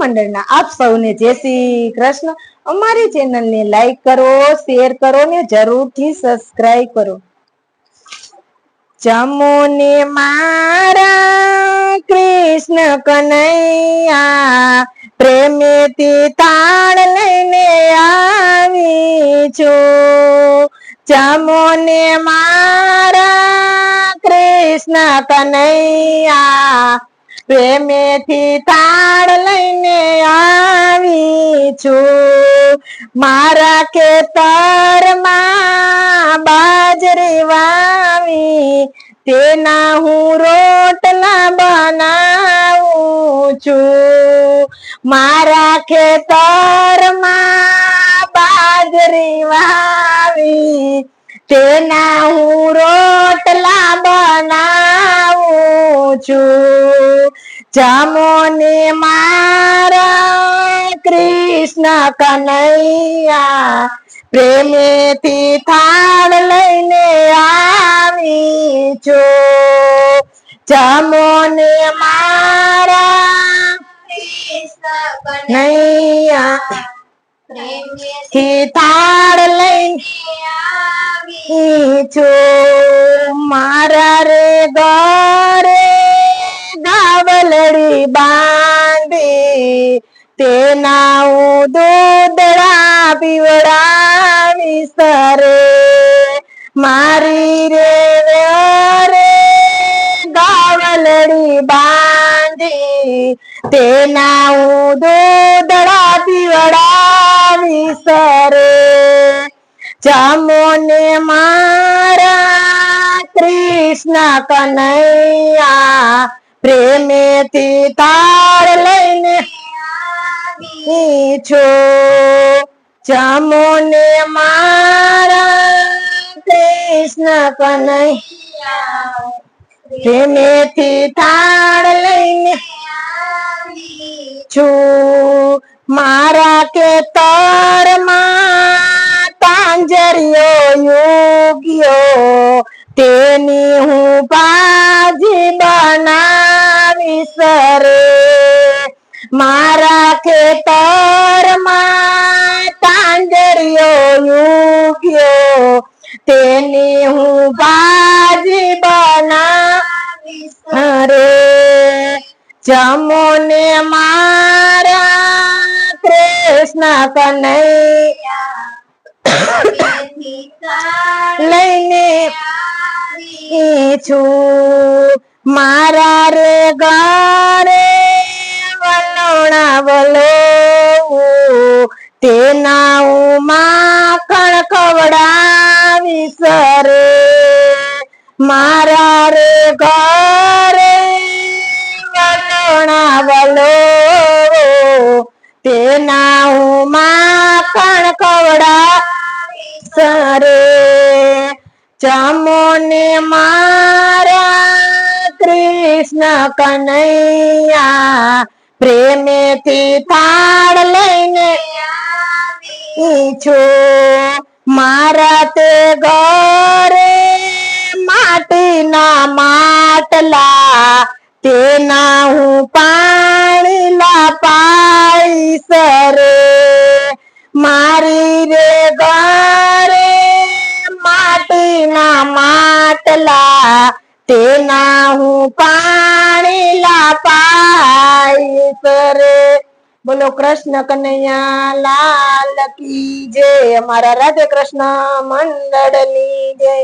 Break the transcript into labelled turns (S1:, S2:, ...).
S1: મંડળના આપ સૌને જય શ્રી કૃષ્ણ। અમારી ચેનલને લાઈક કરો, શેર કરો ને જરૂરથી સબસ્ક્રાઇબ કરો। જમોને મારા કૃષ્ણ કનૈયા, પ્રેમેથી તાળ લઈને આવી છું। જમોને મારા કૃષ્ણ કનૈયા, પ્રેમેથી તાળ લઈને આવી છું। મારા ખેતરમાં બાજરી વાવી, તેના હું રોટલા બનાવું છું। મારા ખેતરમાં બાજરી વાવી, તેના હું રોટલા બનાવું છું। જમોને મારા કૃષ્ણ કનૈયા, પ્રેમેથી થાળ લઈને આવી છું। જમોને મારા કૃષ્ણ કનૈયા, પ્રેમેથી થાળ લઈને આવી છું। મારા રે ઘરે ગાવલડી બાંધી, તેના હું દૂધડા પીવડાવીશ રે। મારી રે ઘરે ગાવલડી બાંધી, તેના હું દૂધડા પીવડાવીશ રે। જમોને મારા કૃષ્ણ કનૈયા, પ્રેમેથી તાળ લઈને આવી છું। જમોને મારા કૃષ્ણ કનૈયા, પ્રેમેથી તાળ લઈને આવી છું। મારા ખેતરમાં તાંજરિયો ઉગ્યો, તેની હું ભાજી બનાવીશ રે। મારા ખેતરમાં તાંજરિયો ઉગ્યો, તેની હું ભાજી બનાવીશ રે। જમોને મારા કૃષ્ણ કનૈયા, લઈને આવી છું। મારા રે ઘરે વલોણા વલોવું, તેના હું માખણ ખવડાવીશ રે। મારા રે ઘરે વલોણા વલોવું, તેના હું માખણ ખવડાવીશ રે। જમોને મારા કૃષ્ણ કનૈયા, પ્રેમેથી થાળ લઈને આવી છું। મારા તે ઘરે માટીના માટલા, તેના હું પાણી લાપાઈશ રે। મારી રે ઘરે માટીના માટલા, તેના હું પાણી લાપાઈશ રે। બોલો કૃષ્ણ કનૈયા લાલ કી જય। અમારા રાધે કૃષ્ણ મંડળની જય।